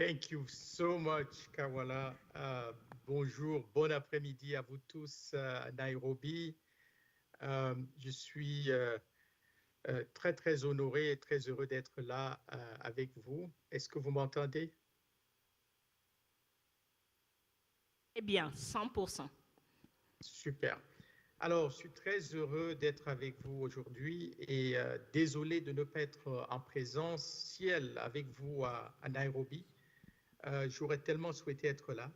Thank you so much, Kawala. Bonjour, bon après-midi à vous tous à Nairobi. Je suis très, très honoré et très heureux d'être là avec vous. Est-ce que vous m'entendez? Eh bien, 100%. Super. Alors, je suis très heureux d'être avec vous aujourd'hui et désolé de ne pas être en présentiel avec vous à Nairobi. J'aurais tellement souhaité être là.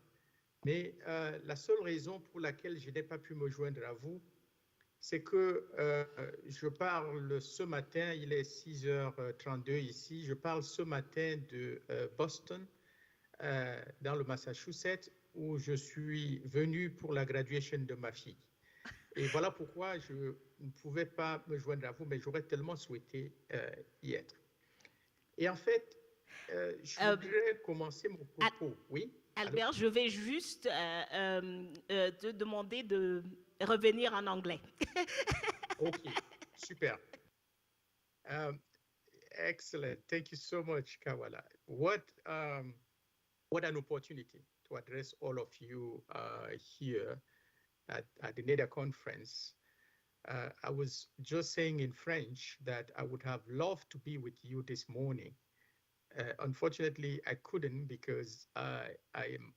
Mais la seule raison pour laquelle je n'ai pas pu me joindre à vous, c'est que je parle ce matin, il est 6h32 ici, je parle ce matin de Boston, dans le Massachusetts, où je suis venu pour la graduation de ma fille. Et voilà pourquoi je ne pouvais pas me joindre à vous, mais j'aurais tellement souhaité y être. Et en fait, je Euh, voudrais commencer mon Al- propos. Oui? Allô? Albert, je vais juste te demander de revenir en anglais. OK, super. Um, Excellent. Thank you so much, Kawala. What an opportunity to address all of you here at the NEDA conference. I was just saying in French that I would have loved to be with you this morning. Unfortunately, I couldn't because I am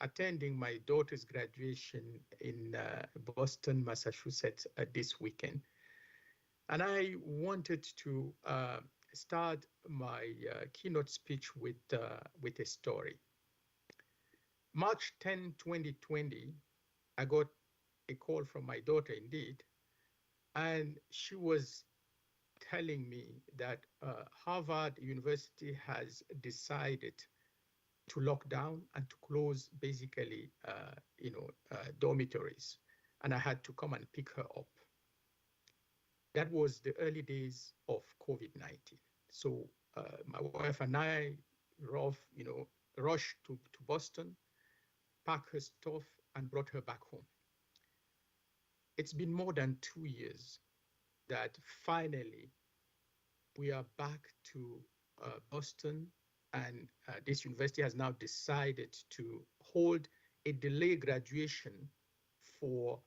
attending my daughter's graduation in Boston, Massachusetts this weekend. And I wanted to start my keynote speech with a story. March 10, 2020, I got a call from my daughter indeed, and she was telling me that Harvard University has decided to lock down and to close basically, dormitories, and I had to come and pick her up. That was the early days of COVID-19. So my wife and I rushed to Boston, packed her stuff, and brought her back home. It's been more than 2 years that finally we are back to Boston, and this university has now decided to hold a delayed graduation for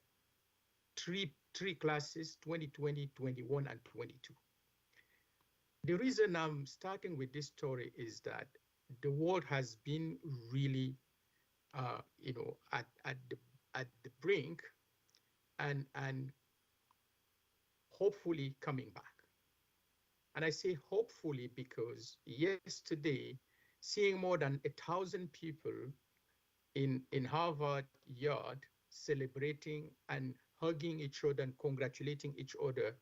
three classes, 2020, 21, and 22. The reason I'm starting with this story is that the world has been really, at the brink and hopefully coming back. And I say hopefully because yesterday, seeing more than 1,000 people in Harvard Yard celebrating and hugging each other and congratulating each other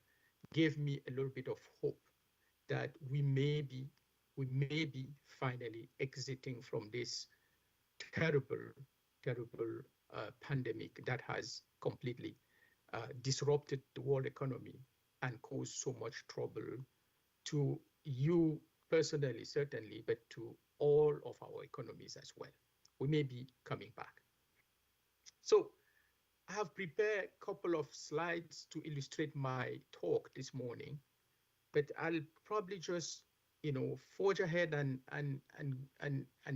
gave me a little bit of hope that we may be finally exiting from this terrible pandemic that has completely disrupted the world economy and caused so much trouble to you personally, certainly, but to all of our economies as well. We may be coming back. So I have prepared a couple of slides to illustrate my talk this morning, but I'll probably just, forge ahead and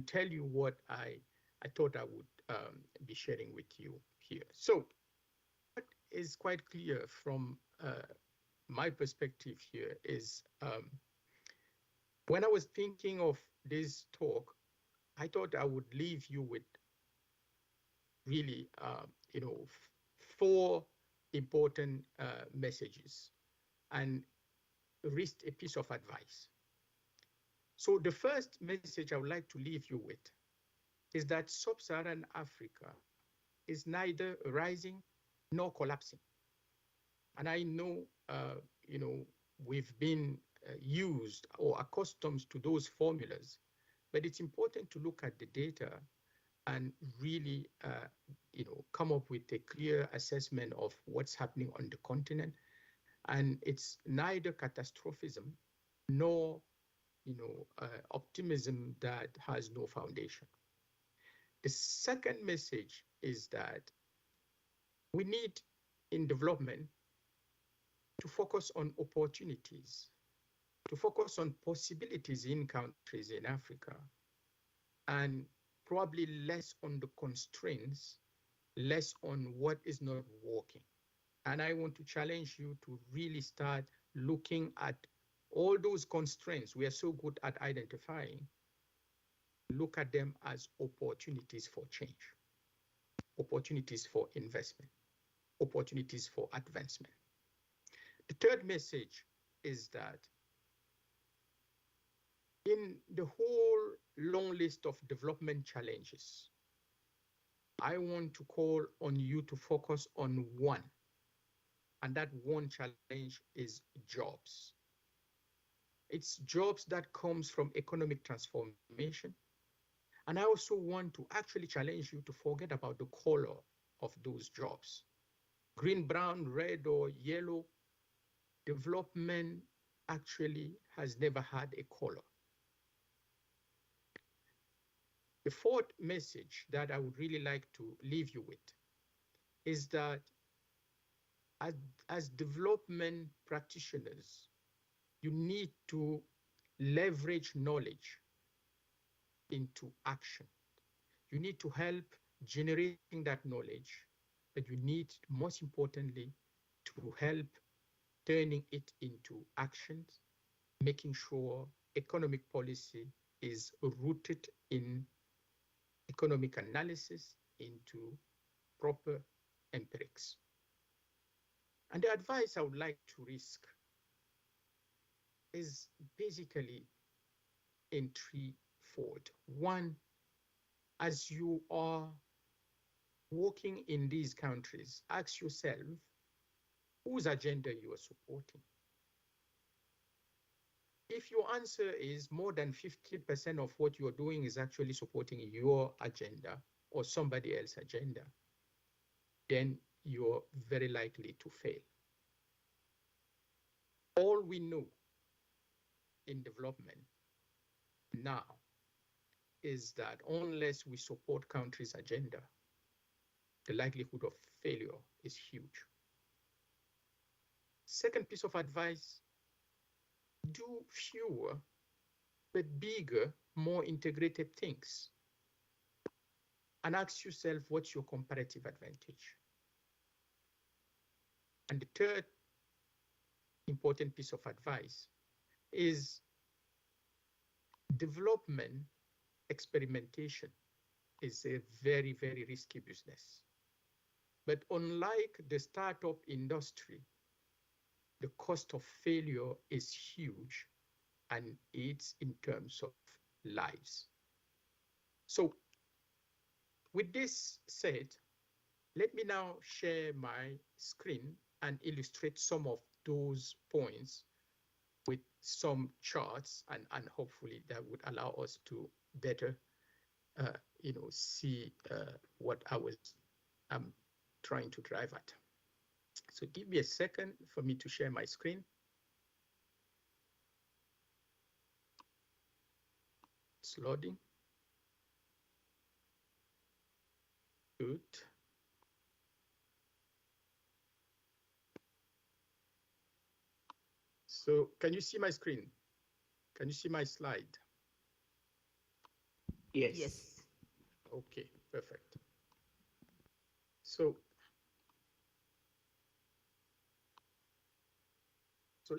tell you what I thought I would be sharing with you here. So what is quite clear from my perspective here is when I was thinking of this talk, I thought I would leave you with really, four important messages and risk a piece of advice. So the first message I would like to leave you with is that sub-Saharan Africa is neither rising nor collapsing. And I know, we've been used or accustomed to those formulas, but it's important to look at the data and really, come up with a clear assessment of what's happening on the continent. And it's neither catastrophism nor, optimism that has no foundation. The second message is that we need in development to focus on opportunities, to focus on possibilities in countries in Africa, and probably less on the constraints, less on what is not working. And I want to challenge you to really start looking at all those constraints we are so good at identifying, look at them as opportunities for change, opportunities for investment, opportunities for advancement. The third message is that in the whole long list of development challenges, I want to call on you to focus on one, and that one challenge is jobs. It's jobs that comes from economic transformation. And I also want to actually challenge you to forget about the color of those jobs. Green, brown, red, or yellow, development actually has never had a color. The fourth message that I would really like to leave you with is that as, as development practitioners, you need to leverage knowledge into action. You need to help generating that knowledge, but you need, most importantly, to help turning it into actions, making sure economic policy is rooted in economic analysis, into proper empirics. And the advice I would like to risk is basically in threefold. One, as you are working in these countries, ask yourself whose agenda you are supporting. If your answer is more than 50% of what you're doing is actually supporting your agenda or somebody else's agenda, then you're very likely to fail. All we know in development now is that unless we support countries' agenda, the likelihood of failure is huge. Second piece of advice, do fewer but bigger, more integrated things. And ask yourself, what's your comparative advantage? And the third important piece of advice is development experimentation is a very, very risky business. But unlike the startup industry, the cost of failure is huge, and it's in terms of lives. So with this said, let me now share my screen and illustrate some of those points with some charts, and hopefully that would allow us to better see what I'm trying to drive at. So give me a second for me to share my screen. It's loading. Good. So can you see my screen? Can you see my slide? Yes. Okay, perfect. So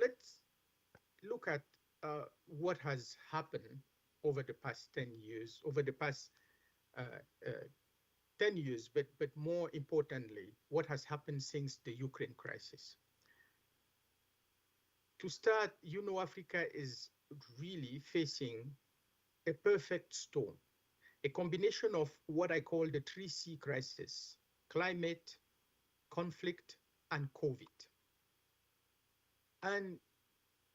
let's look at what has happened over the past 10 years, over the past 10 years, but more importantly, what has happened since the Ukraine crisis. To start, Africa is really facing a perfect storm, a combination of what I call the 3C crisis: climate, conflict, and COVID. And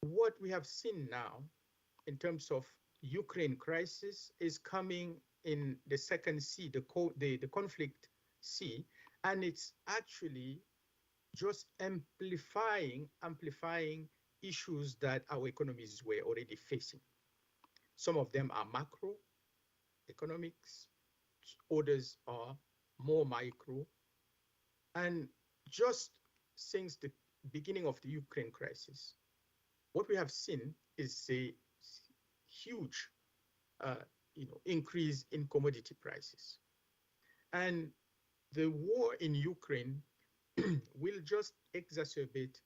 what we have seen now in terms of Ukraine crisis is coming in the second C, the conflict C, and it's actually just amplifying issues that our economies were already facing. Some of them are macro economics, others are more micro. And just since the beginning of the Ukraine crisis, what we have seen is a huge increase in commodity prices. And the war in Ukraine will just exacerbate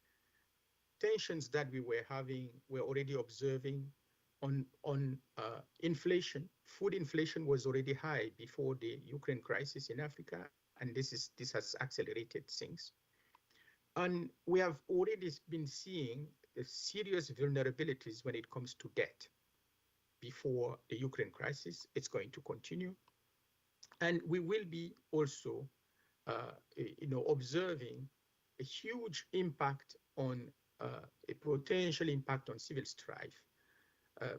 tensions that we're already observing on inflation. Food inflation was already high before the Ukraine crisis in Africa, and this has accelerated things. And we have already been seeing serious vulnerabilities when it comes to debt before the Ukraine crisis. It's going to continue, and we will be also, observing a huge impact on a potential impact on civil strife.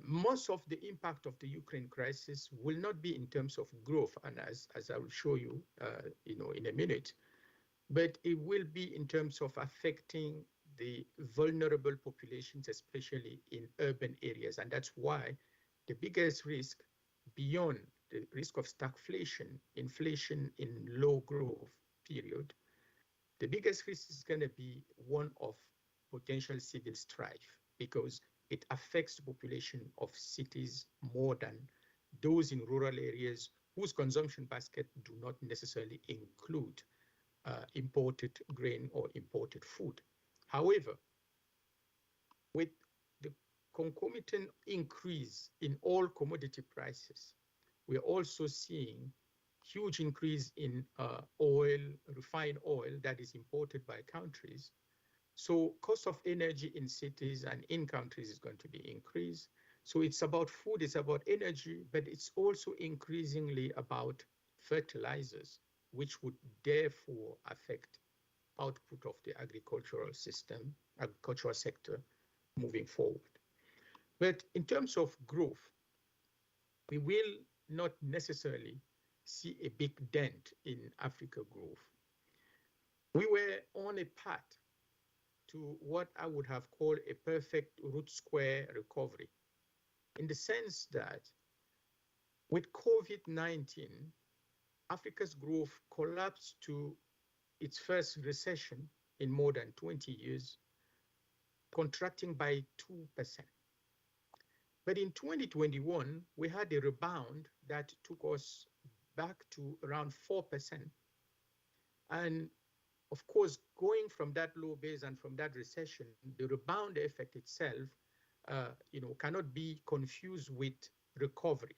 Most of the impact of the Ukraine crisis will not be in terms of growth, and as I will show you, in a minute, but it will be in terms of affecting the vulnerable populations, especially in urban areas. And that's why the biggest risk, beyond the risk of stagflation, inflation in low growth period, the biggest risk is going to be one of potential civil strife, because it affects the population of cities more than those in rural areas whose consumption basket do not necessarily include imported grain or imported food. However, with the concomitant increase in all commodity prices, we're also seeing huge increase in oil, refined oil that is imported by countries. So cost of energy in cities and in countries is going to be increased. So it's about food, it's about energy, but it's also increasingly about fertilizers, which would therefore affect output of the agricultural sector moving forward. But in terms of growth, we will not necessarily see a big dent in Africa growth. We were on a path to what I would have called a perfect root square recovery, in the sense that with COVID-19, Africa's growth collapsed to its first recession in more than 20 years, contracting by 2%. But in 2021, we had a rebound that took us back to around 4%. And of course, going from that low base and from that recession, the rebound effect itself, cannot be confused with recovery.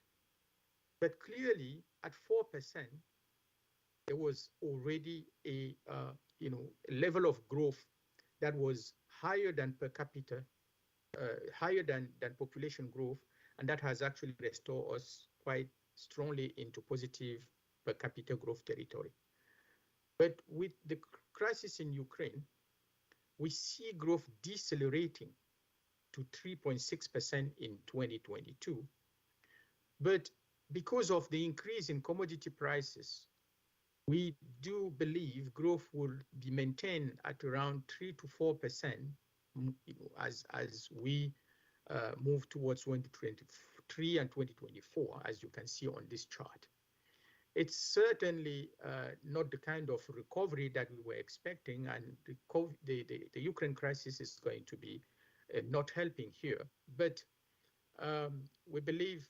But clearly, at 4%, there was already a level of growth that was higher than per capita, higher than population growth, and that has actually restored us quite strongly into positive per capita growth territory. But with the crisis in Ukraine, we see growth decelerating to 3.6% in 2022. But because of the increase in commodity prices, we do believe growth will be maintained at around 3 to 4%, as we move towards 2023 and 2024, as you can see on this chart. It's certainly not the kind of recovery that we were expecting, and the Ukraine crisis is going to be not helping here. But we believe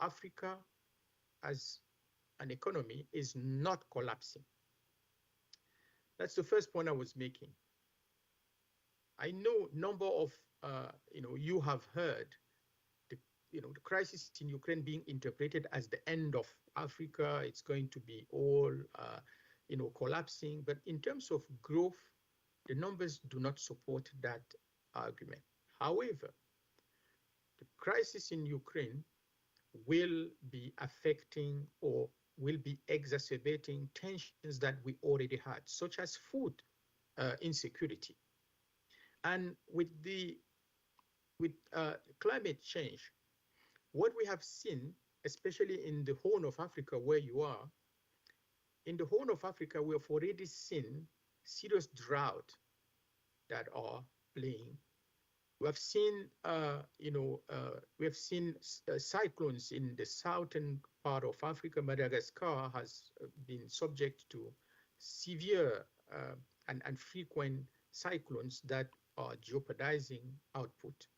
Africa as an economy is not collapsing. That's the first point I was making. I know number of you have heard the crisis in Ukraine being interpreted as the end of Africa. It's going to be all collapsing. But in terms of growth, the numbers do not support that argument. However, the crisis in Ukraine will be affecting or will be exacerbating tensions that we already had, such as food insecurity. And with climate change, what we have seen, especially in the Horn of Africa where you are, in the Horn of Africa, we have already seen serious drought that are playing. We have seen, cyclones in the southern part of Africa. Madagascar has been subject to severe and frequent cyclones that are jeopardizing output.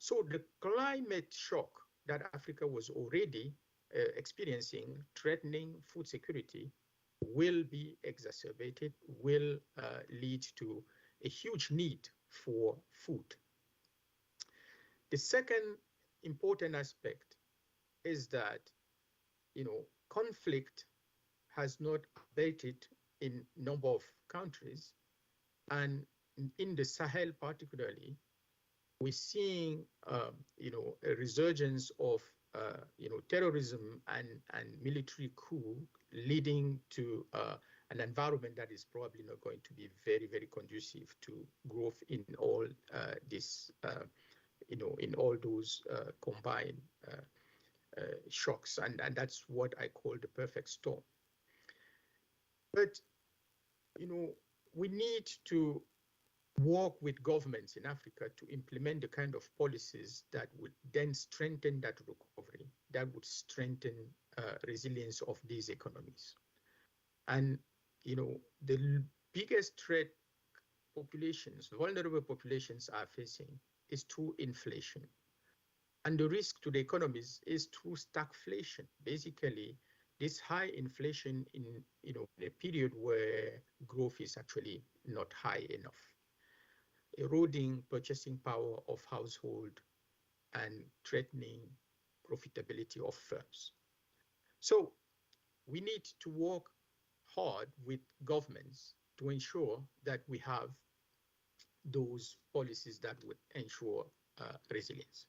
So the climate shock that Africa was already experiencing threatening food security will be exacerbated, will lead to a huge need for food. The second important aspect is that, conflict has not abated in number of countries, and in the Sahel particularly, we're seeing, a resurgence of, terrorism and military coup, leading to an environment that is probably not going to be very, very conducive to growth in all this, in all those combined shocks, and that's what I call the perfect storm. But, we need to work with governments in Africa to implement the kind of policies that would then strengthen that recovery, that would strengthen resilience of these economies. And, the biggest threat vulnerable populations are facing is through inflation. And the risk to the economies is through stagflation. Basically, this high inflation in, a period where growth is actually not high enough, eroding purchasing power of household and threatening profitability of firms. So we need to work hard with governments to ensure that we have those policies that would ensure resilience.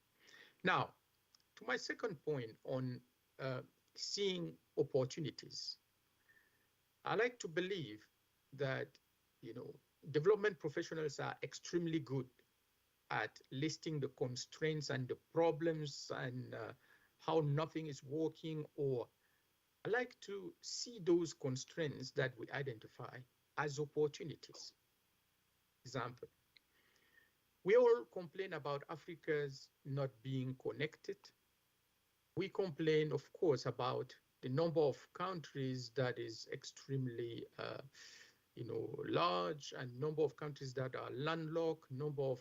Now, to my second point on seeing opportunities, I like to believe that, development professionals are extremely good at listing the constraints and the problems and how nothing is working, or I like to see those constraints that we identify as opportunities. Example, we all complain about Africa's not being connected. We complain, of course, about the number of countries that is extremely, large, and number of countries that are landlocked, number of,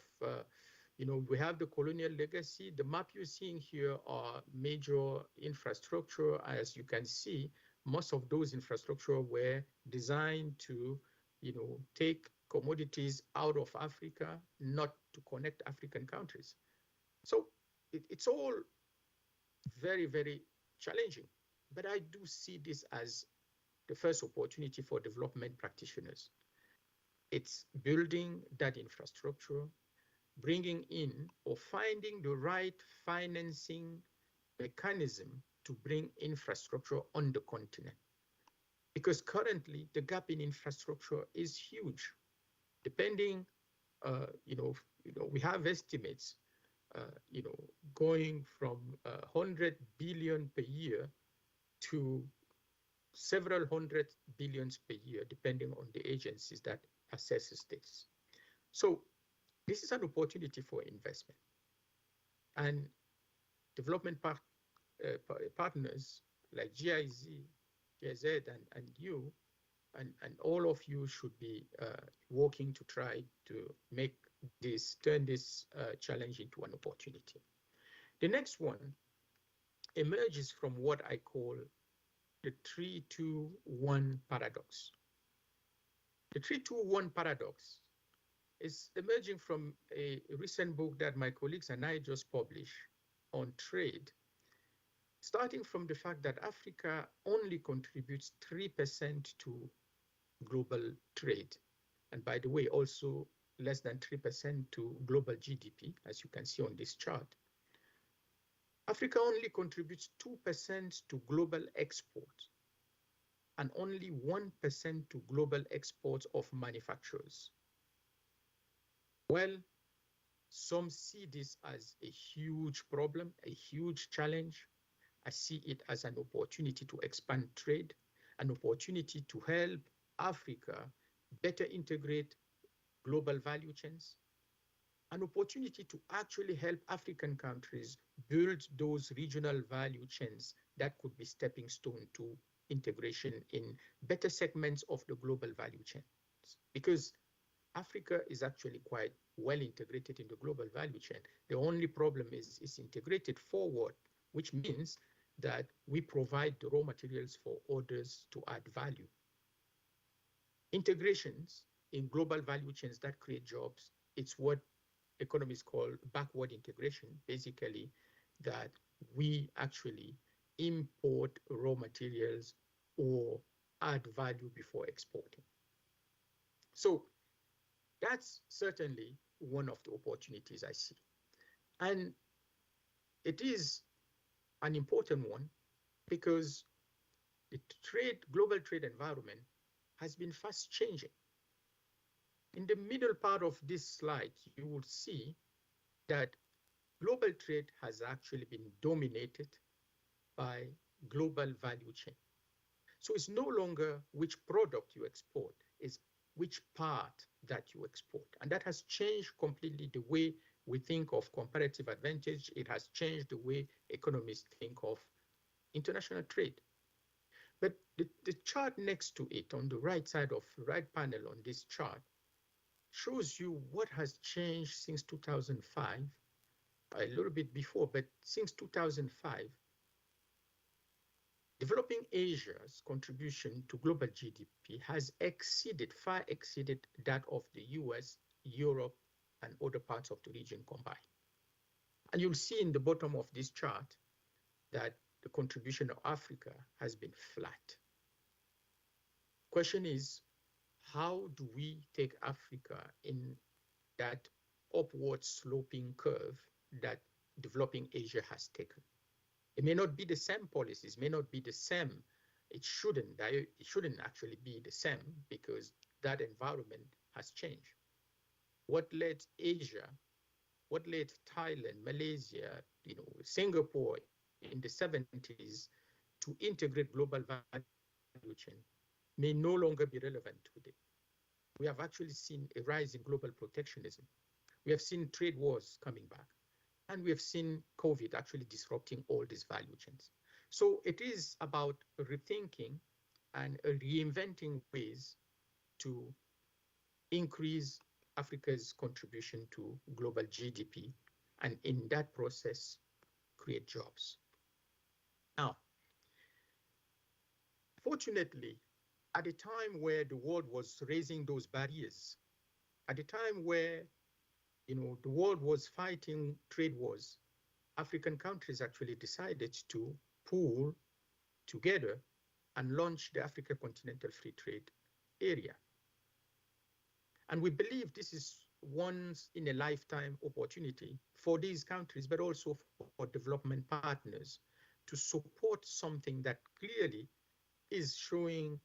we have the colonial legacy. The map you're seeing here are major infrastructure. As you can see, most of those infrastructure were designed to, take commodities out of Africa, not to connect African countries. So it's all very, very challenging. But I do see this as the first opportunity for development practitioners. It's building that infrastructure, bringing in or finding the right financing mechanism to bring infrastructure on the continent. Because currently the gap in infrastructure is huge. Depending, we have estimates, going from 100 billion per year to several hundred billions per year, depending on the agencies that assesses this. So this is an opportunity for investment. And development partners like GIZ, and you, and all of you should be working to try to turn this challenge into an opportunity. The next one emerges from what I call the 3-2-1 paradox. The 3-2-1 paradox is emerging from a recent book that my colleagues and I just published on trade, starting from the fact that Africa only contributes 3% to global trade. And by the way, also less than 3% to global GDP, as you can see on this chart. Africa only contributes 2% to global exports and only 1% to global exports of manufacturers. Well, some see this as a huge problem, a huge challenge. I see it as an opportunity to expand trade, an opportunity to help Africa better integrate global value chains, an opportunity to actually help African countries build those regional value chains that could be stepping stone to integration in better segments of the global value chains. Because Africa is actually quite well integrated in the global value chain. The only problem is it's integrated forward, which means that we provide the raw materials for others to add value. Integrations in global value chains that create jobs, it's what economists call backward integration, basically, that we actually import raw materials or add value before exporting. So that's certainly one of the opportunities I see. And it is an important one because the global trade environment has been fast changing. In the middle part of this slide, you will see that global trade has actually been dominated by global value chain. So it's no longer which product you export, it's which part that you export. And that has changed completely the way we think of comparative advantage. It has changed the way economists think of international trade. But the chart next to it on the right side of right panel on this chart shows you what has changed since 2005, a little bit before, but since 2005, developing Asia's contribution to global GDP has far exceeded that of the US, Europe, and other parts of the region combined. And you'll see in the bottom of this chart that the contribution of Africa has been flat. Question is, how do we take Africa in that upward sloping curve that developing Asia has taken? It may not be the same policies, may not be the same. It shouldn't actually be the same because that environment has changed. What led Asia, what led Thailand, Malaysia, Singapore in the 70s to integrate global value chain may no longer be relevant today. We have actually seen a rise in global protectionism. We have seen trade wars coming back. And we have seen COVID actually disrupting all these value chains. So it is about rethinking and reinventing ways to increase Africa's contribution to global GDP, and in that process, create jobs. Now, fortunately, at a time where the world was raising those barriers, at a time where the world was fighting trade wars, African countries actually decided to pool together and launch the Africa Continental Free Trade Area. And we believe this is once in a lifetime opportunity for these countries, but also for development partners to support something that clearly is showing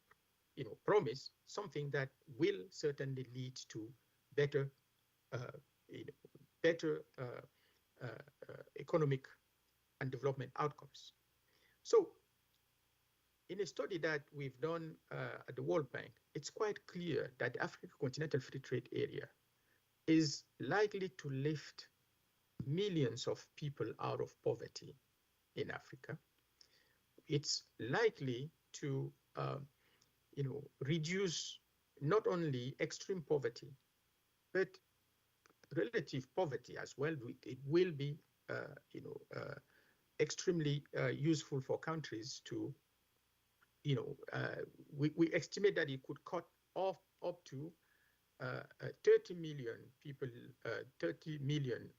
promise, something that will certainly lead to better economic and development outcomes. So in a study that we've done at the World Bank, it's quite clear that the Africa Continental Free Trade Area is likely to lift millions of people out of poverty in Africa. It's likely to reduce not only extreme poverty, but relative poverty as well. It will be extremely useful for countries to, we estimate that it could cut off up to 30 million people, 30 million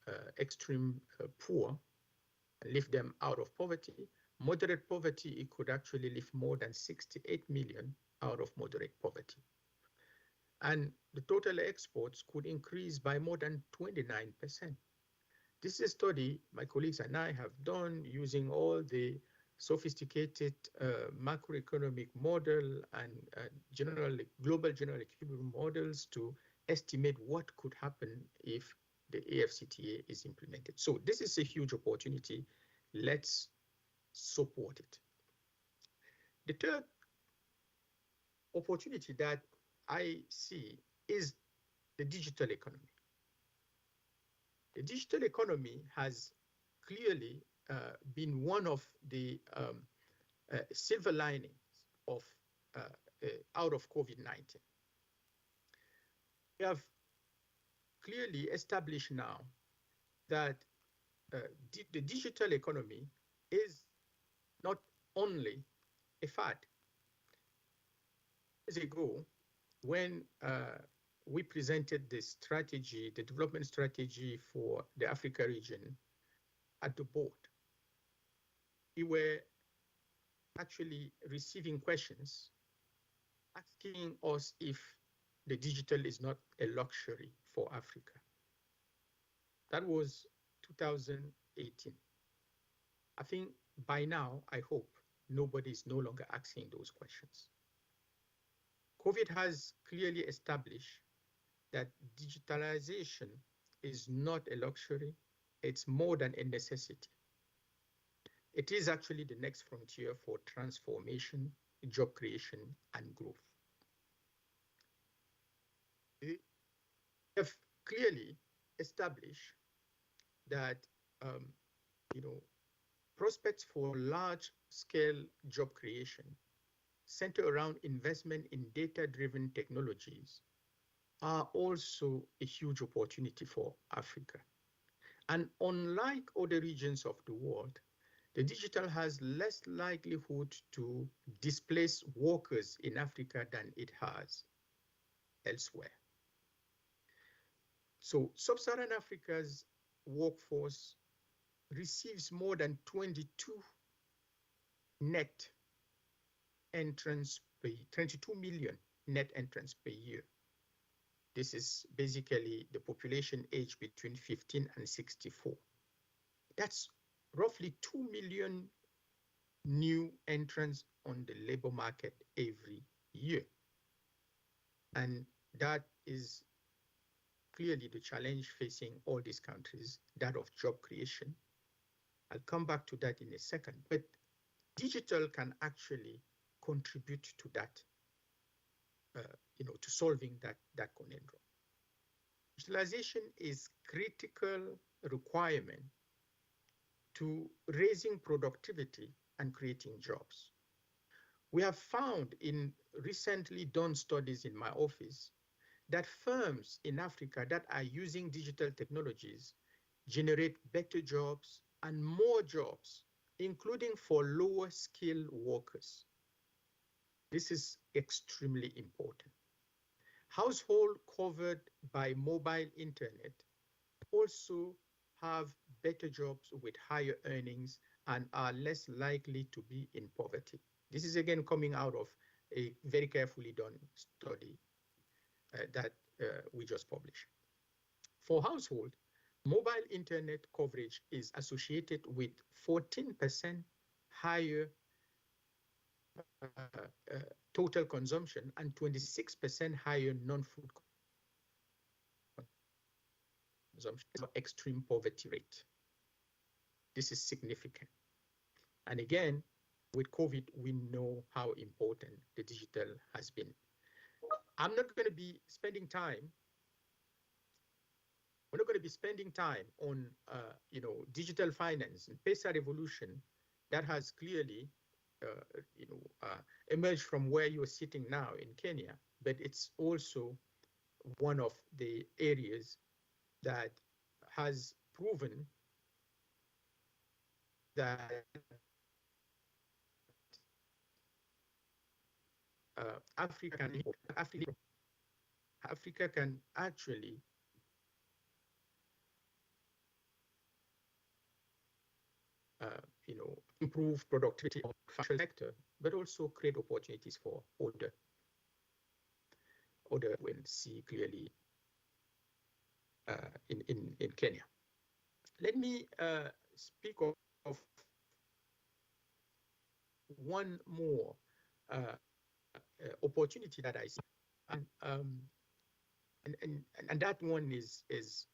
extreme poor, lift them out of poverty. Moderate poverty, it could actually lift more than 68 million out of moderate poverty. And the total exports could increase by more than 29%. This is a study my colleagues and I have done using all the sophisticated macroeconomic model and global general equilibrium models to estimate what could happen if the AFCTA is implemented. So this is a huge opportunity. Let's support it. The third opportunity that I see is the digital economy. The digital economy has clearly been one of the silver linings of out of COVID-19. We have clearly established now that the digital economy is not only a fad. Years ago, when we presented the strategy, the development strategy for the Africa region at the board, we were actually receiving questions asking us if the digital is not a luxury for Africa. That was 2018. I think by now, I hope nobody is no longer asking those questions. COVID has clearly established that digitalization is not a luxury, it's more than a necessity. It is actually the next frontier for transformation, job creation, and growth. We have clearly established that um, you know, prospects for large-scale job creation center around investment in data-driven technologies are also a huge opportunity for Africa. And unlike other regions of the world, the digital has less likelihood to displace workers in Africa than it has elsewhere. So sub-Saharan Africa's workforce receives more than 22 net entrants per 22 million net entrants per year. This is basically the population age between 15 and 64. That's roughly 2 million new entrants on the labor market every year. And that is clearly the challenge facing all these countries, that of job creation. I'll come back to that in a second, but digital can actually contribute to that, to solving that conundrum. Digitalization is critical requirement to raising productivity and creating jobs. We have found in recently done studies in my office that firms in Africa that are using digital technologies generate better jobs and more jobs, including for lower skilled workers. This is extremely important. Households covered by mobile internet also have better jobs with higher earnings and are less likely to be in poverty. This is again coming out of a very carefully done study that we just published. For households, mobile internet coverage is associated with 14% higher total consumption and 26% higher non-food consumption, extreme poverty rate. This is significant. And again, with COVID, we know how important the digital has been. I'm not going to be spending time. We're not going to be spending time on, digital finance and Pesa revolution that has clearly, emerged from where you're sitting now in Kenya. But it's also one of the areas that has proven that Africa can actually improve productivity of the financial sector, but also create opportunities for other will see clearly in Kenya. Let me speak of one more opportunity that I see, and that one is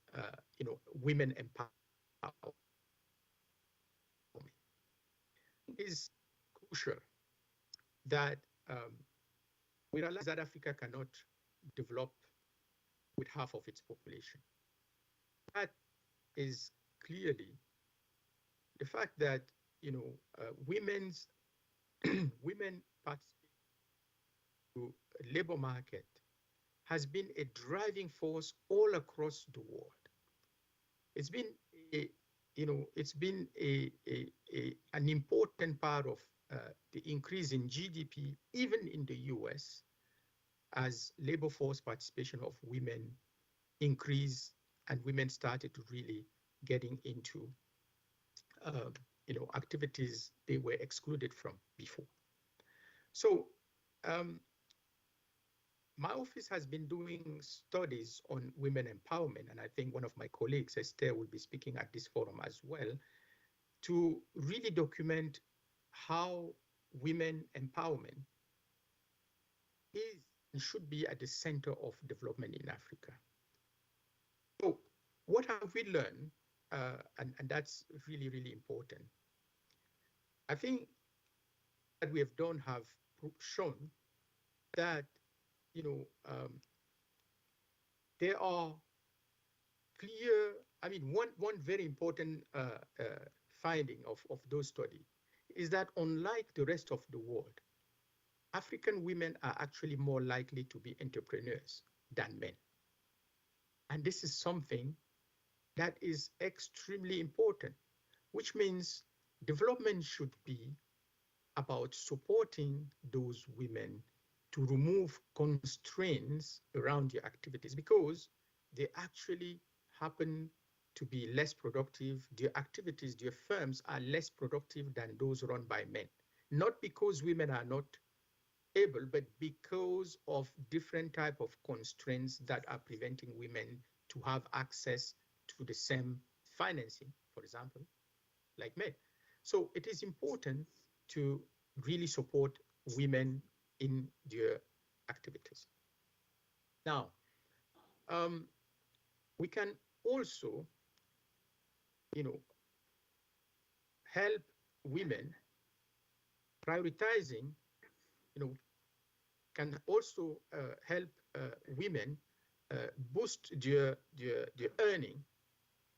women empowerment. It is crucial that we realize that Africa cannot develop with half of its population. That is clearly the fact that women participation to labor market has been a driving force all across the world. It's been a it's been an important part of the increase in GDP, even in the US, as labor force participation of women increased and women started to really getting into, um, activities they were excluded from before. So um, my office has been doing studies on women empowerment, and I think one of my colleagues, Esther, will be speaking at this forum as well, to really document how women empowerment is and should be at the center of development in Africa. So, what have we learned? And that's really, really important. I think that we have done have shown that, you know, um, there are clear, I mean, one very important finding of those studies is that unlike the rest of the world, African women are actually more likely to be entrepreneurs than men. And this is something that is extremely important, which means development should be about supporting those women to remove constraints around their activities because they actually happen to be less productive. Their activities, their firms are less productive than those run by men. Not because women are not able, but because of different type of constraints that are preventing women to have access to the same financing, for example, like men. So it is important to really support women in their activities. Now, um, we can also, you know, help women prioritizing, can also help women boost their earning,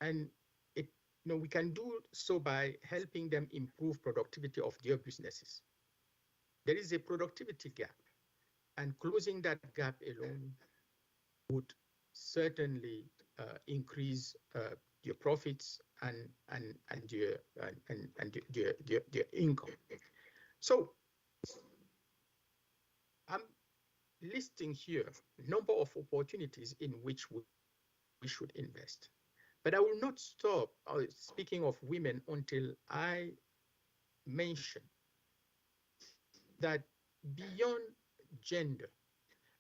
and it we can do so by helping them improve productivity of their businesses. There is a productivity gap, and closing that gap alone would certainly increase your profits and your income. So I'm listing here a number of opportunities in which we should invest. But I will not stop speaking of women until I mention that beyond gender,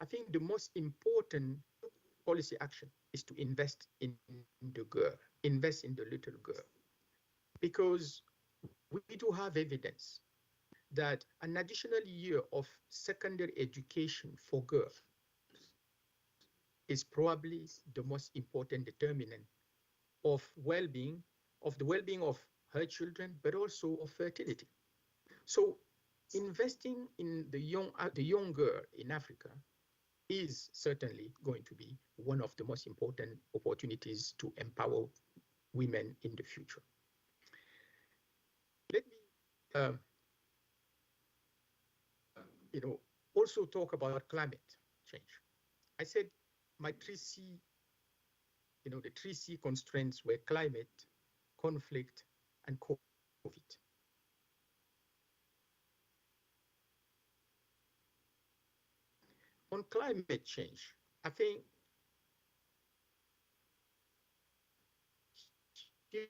I think the most important policy action is to invest in the girl, invest in the little girl, because we do have evidence that an additional year of secondary education for girls is probably the most important determinant of well-being, of the well-being of her children, but also of fertility. So investing in the young girl in Africa is certainly going to be one of the most important opportunities to empower women in the future. Let me, also talk about climate change. I said my 3C, the 3C constraints were climate, conflict, and COVID. On climate change, I think here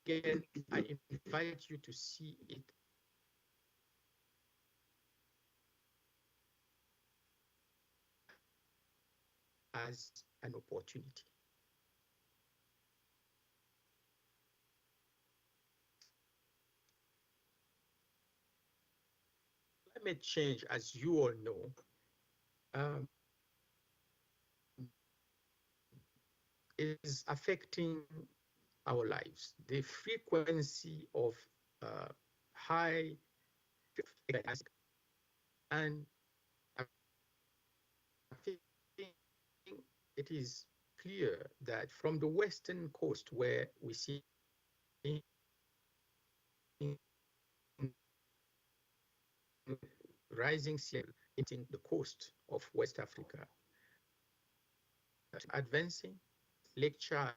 again, I invite you to see it as an opportunity. Climate change, as you all know, is affecting our lives. The frequency of high and I think it is clear that from the western coast where we see rising sea level hitting the coast of West Africa, advancing, Lake Chad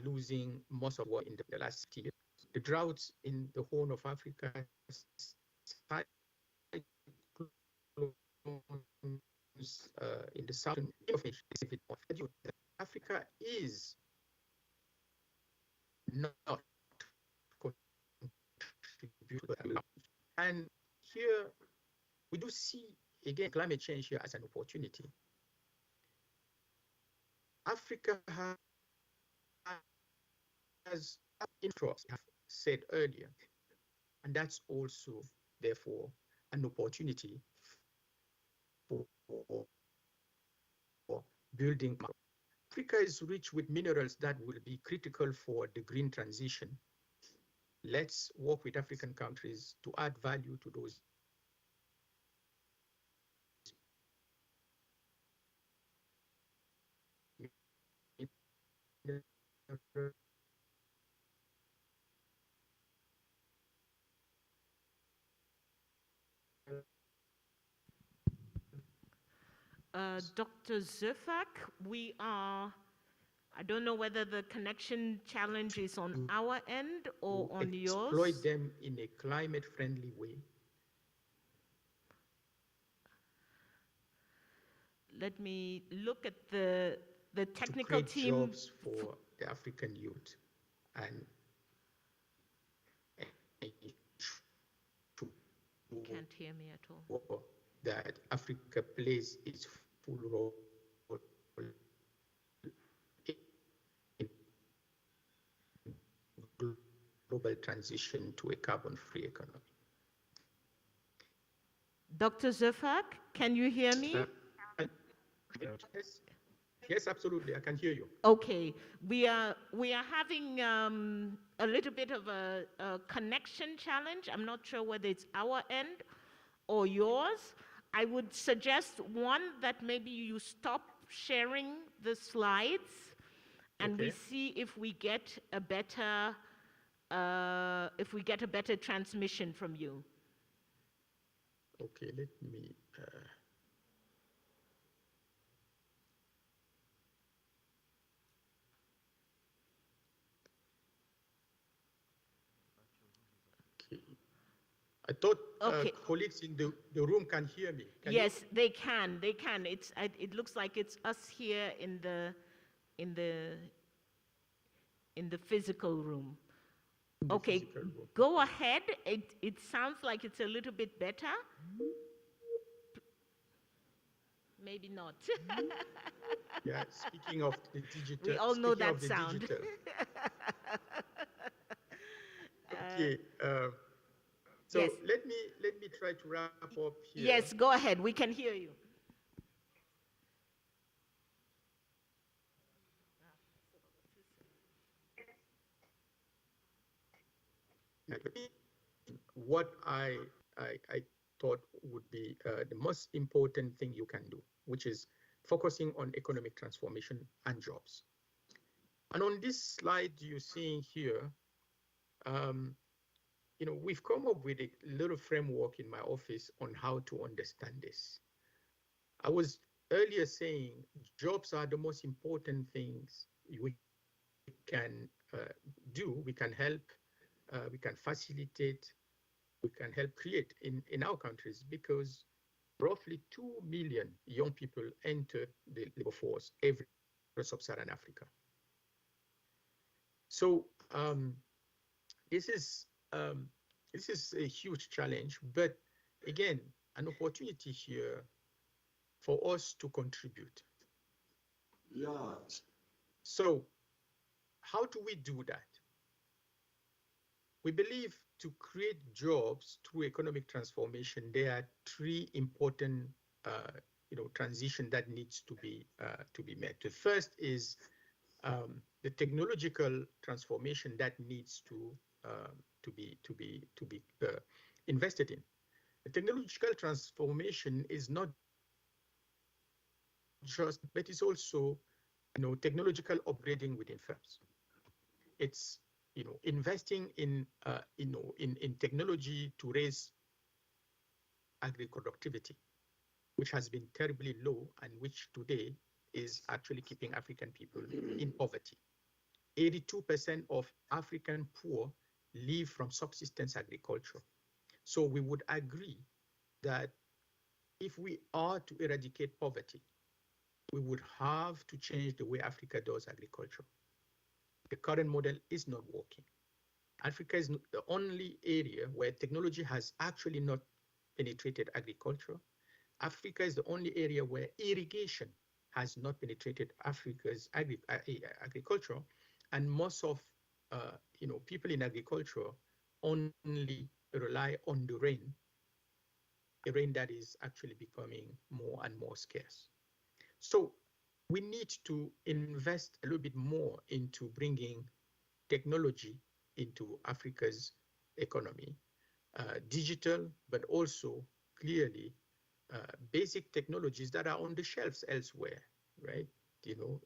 losing most of water in the last 60 years. The droughts in the Horn of Africa, in the southern Africa is not contributing. And here we do see again climate change here as an opportunity. Africa has interests, I have said earlier, and that's also therefore an opportunity for building. Africa is rich with minerals that will be critical for the green transition. Let's work with African countries to add value to those Dr. Zeufack, I don't know whether the connection challenge is on to our end or on exploit yours. them in a climate-friendly way. Let me look at the To technical create team. jobs for the African youth and Can't hear me at all. that Africa plays its full role in global transition to a carbon-free economy. Dr. Zeufack, can you hear me? Yes, yes, absolutely. I can hear you. Okay, we are having a little bit of a connection challenge. I'm not sure whether it's our end or yours. I would suggest one that maybe you stop sharing the slides, and we see if we get a better transmission from you. Okay, let me. Okay. I thought colleagues in the room can hear me. Can Yes, you? they can. They can. It looks like it's us here in the physical room. Okay, Physical room. go ahead. It sounds like it's a little bit better. Maybe not. Yeah, speaking of the digital, We all know speaking that of the sound. digital. Okay, so Yes. let me try to wrap up here. Yes, go ahead. We can hear you. What I thought would be the most important thing you can do, which is focusing on economic transformation and jobs. And on this slide you're seeing here, we've come up with a little framework in my office on how to understand this. I was earlier saying jobs are the most important things we can do. We can help, we can facilitate, we can help create in our countries, because roughly 2 million young people enter the labor force every year in sub-Saharan Africa. So this is a huge challenge, but again, an opportunity here for us to contribute. Yeah. So how do we do that? We believe to create jobs through economic transformation, there are three important transition that needs to be met. The first is the technological transformation that needs to be invested in. The technological transformation is not just, but it's also technological upgrading within firms. It's investing in technology to raise agri productivity, which has been terribly low and which today is actually keeping African people in poverty. 82% of African poor live from subsistence agriculture. So we would agree that if we are to eradicate poverty, we would have to change the way Africa does agriculture. The current model is not working. Africa is the only area where technology has actually not penetrated agriculture. Africa is the only area where irrigation has not penetrated Africa's agriculture, and most of people in agriculture only rely on the rain, a rain that is actually becoming more and more scarce. So we need to invest a little bit more into bringing technology into Africa's economy, digital, but also clearly basic technologies that are on the shelves elsewhere, right?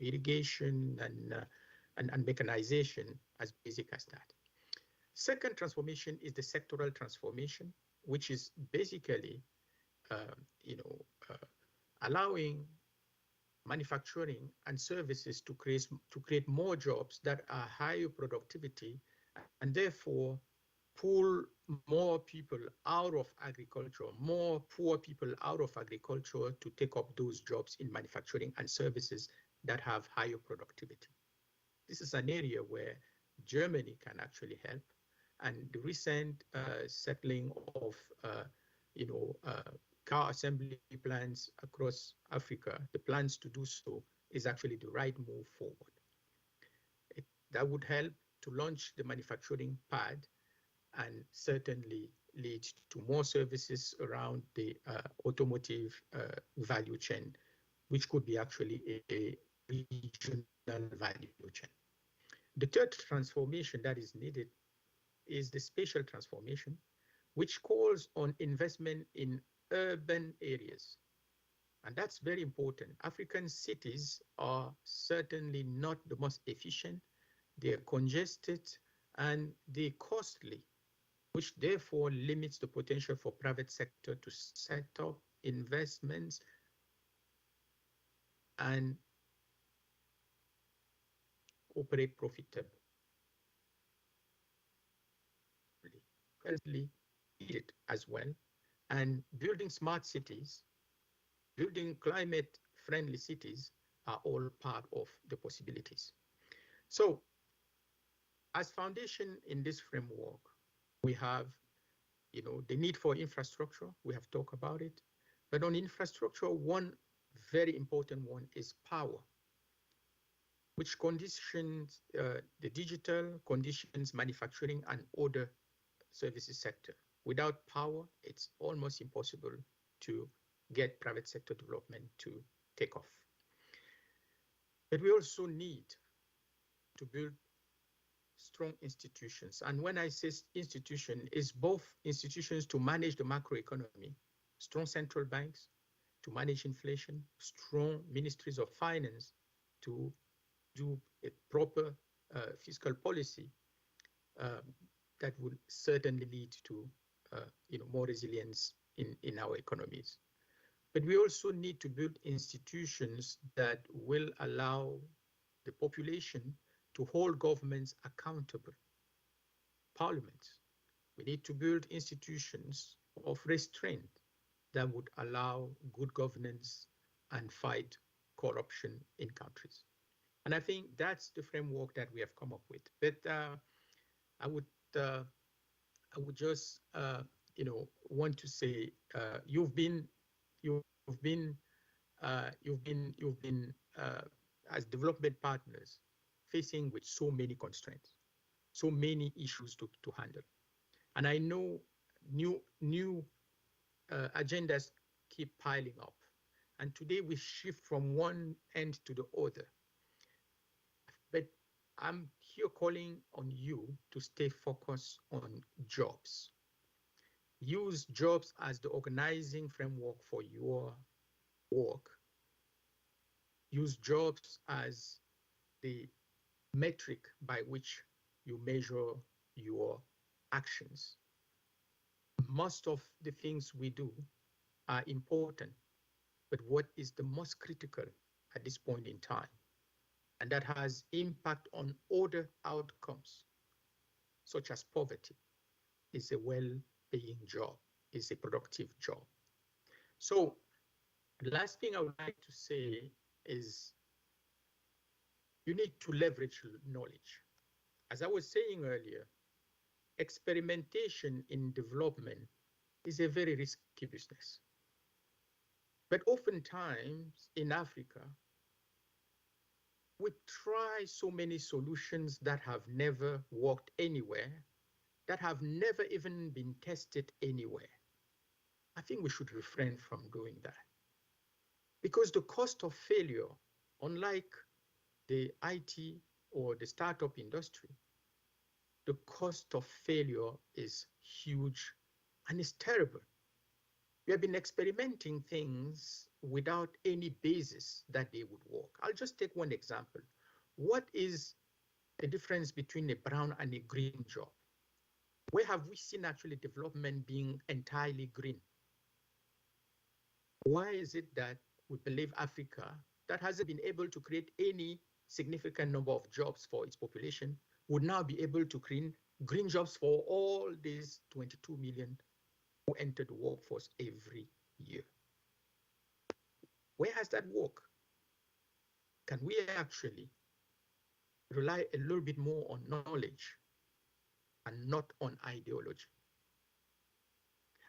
Irrigation and mechanization as basic as that. Second transformation is the sectoral transformation, which is basically, uh, you know, uh, allowing manufacturing and services to create more jobs that are higher productivity and therefore pull more people out of agriculture, more poor people out of agriculture to take up those jobs in manufacturing and services that have higher productivity. This is an area where Germany can actually help. And the recent settling of, you know, uh, car assembly plants across Africa, the plans to do so is actually the right move forward. That would help to launch the manufacturing pad and certainly lead to more services around the automotive value chain, which could be actually a regional value chain. The third transformation that is needed is the spatial transformation, which calls on investment in urban areas. And that's very important. African cities are certainly not the most efficient, they're congested, and they're costly, which therefore limits the potential for private sector to set up investments and operate profitably. Currently needed as well. And building smart cities, building climate friendly cities are all part of the possibilities. So as foundation in this framework, we have the need for infrastructure. We have talked about it. But on infrastructure, one very important one is power, which conditions the digital, conditions manufacturing and other services sector. Without power, it's almost impossible to get private sector development to take off. But we also need to build strong institutions. And when I say institution, it's both institutions to manage the macroeconomy, strong central banks to manage inflation, strong ministries of finance to do a proper fiscal policy um, that would certainly lead to more resilience in our economies. But we also need to build institutions that will allow the population to hold governments accountable. Parliaments. We need to build institutions of restraint that would allow good governance and fight corruption in countries. And I think that's the framework that we have come up with. But I would uh, I would just want to say you've been as development partners facing with so many constraints, so many issues to handle. And I know new agendas keep piling up. And today we shift from one end to the other. But I'm here calling on you to stay focused on jobs. Use jobs as the organizing framework for your work. Use jobs as the metric by which you measure your actions. Most of the things we do are important, but what is the most critical at this point in time, and that has impact on other outcomes, such as poverty, is a well-paying job, is a productive job. So the last thing I would like to say is you need to leverage knowledge. As I was saying earlier, experimentation in development is a very risky business. But oftentimes in Africa, we try so many solutions that have never worked anywhere, that have never even been tested anywhere. I think we should refrain from doing that because the cost of failure, unlike the IT or the startup industry, the cost of failure is huge and it's terrible. We have been experimenting things without any basis that they would work. I'll just take one example. What is the difference between a brown and a green job? Where have we seen actually development being entirely green? Why is it that we believe Africa, that hasn't been able to create any significant number of jobs for its population, would now be able to create green jobs for all these 22 million who enter the workforce every year? Where has that worked? Can we actually rely a little bit more on knowledge and not on ideology?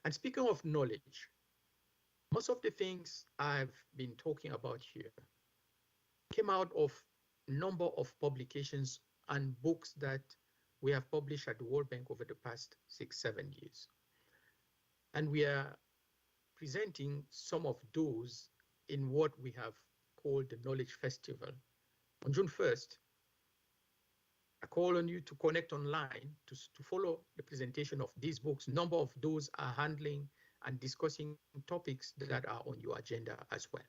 And speaking of knowledge, most of the things I've been talking about here came out of a number of publications and books that we have published at the World Bank over the past 6-7 years. And we are presenting some of those in what we have called the Knowledge Festival. On June 1st, I call on you to connect online to follow the presentation of these books. A number of those are handling and discussing topics that are on your agenda as well.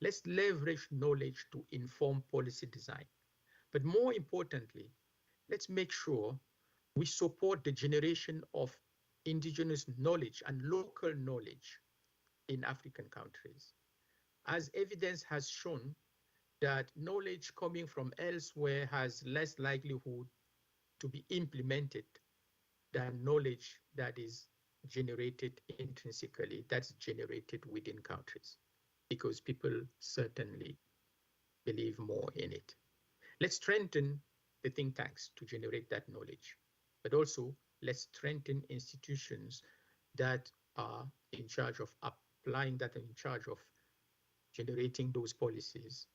Let's leverage knowledge to inform policy design. But more importantly, let's make sure we support the generation of indigenous knowledge and local knowledge in African countries. As evidence has shown that knowledge coming from elsewhere has less likelihood to be implemented than knowledge that is generated intrinsically, that's generated within countries, because people certainly believe more in it. Let's strengthen the think tanks to generate that knowledge, but also let's strengthen institutions that are in charge of applying that and in charge of generating those policies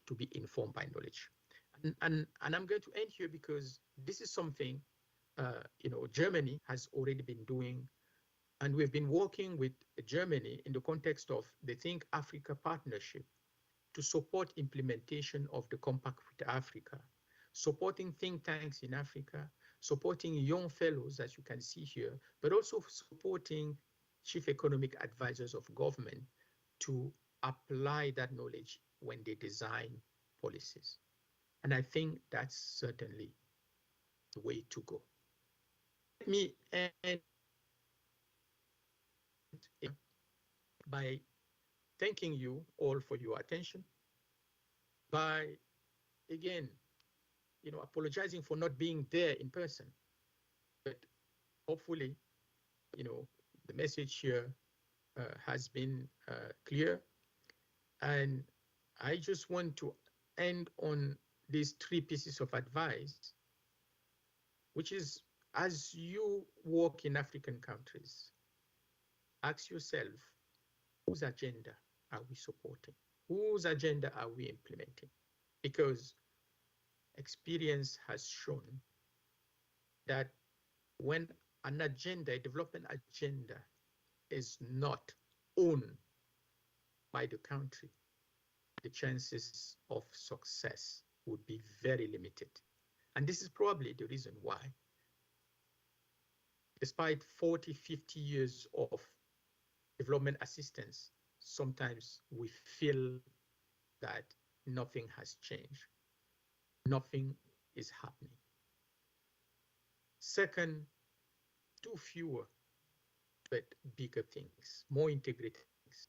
to be informed by knowledge. And I'm going to end here because this is something Germany has already been doing, and we've been working with Germany in the context of the Think Africa partnership to support implementation of the Compact with Africa, supporting think tanks in Africa, supporting young fellows, as you can see here, but also supporting chief economic advisors of government to apply that knowledge when they design policies. And I think that's certainly the way to go. Let me end by thanking you all for your attention, by, again, apologizing for not being there in person. But hopefully, the message here has been clear. And I just want to end on these 3 pieces of advice, which is, as you work in African countries, ask yourself, whose agenda are we supporting? Whose agenda are we implementing? Because experience has shown that when an agenda, a development agenda, is not owned by the country, the chances of success would be very limited. And this is probably the reason why, despite 40, 50 years of development assistance, sometimes we feel that nothing has changed. Nothing is happening. Second, do fewer but bigger things, more integrated things.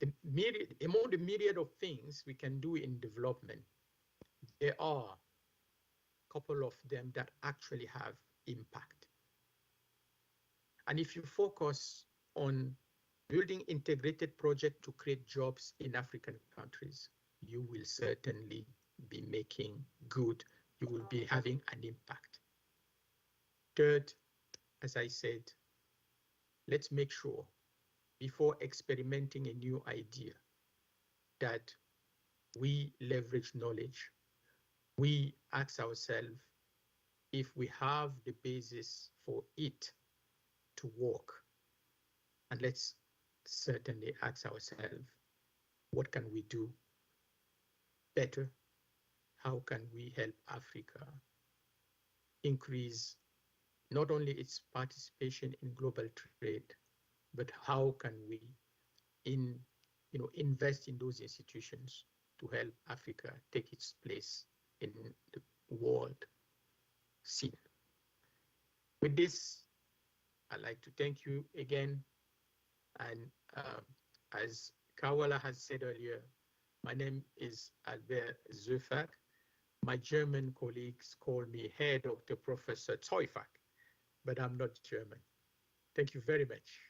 Among the myriad of things we can do in development, there are a couple of them that actually have impact. And if you focus on building integrated projects to create jobs in African countries, you will certainly be making good, you will be having an impact. Third, as I said, let's make sure before experimenting a new idea that we leverage knowledge. We ask ourselves if we have the basis for it to work. And let's certainly ask ourselves, what can we do better? How can we help Africa increase not only its participation in global trade, but how can we invest in those institutions to help Africa take its place in the world scene. With this, I'd like to thank you again. And as Kawala has said earlier, my name is Albert Zeufack. My German colleagues call me Herr Dr. Professor Zeufack, but I'm not German. Thank you very much.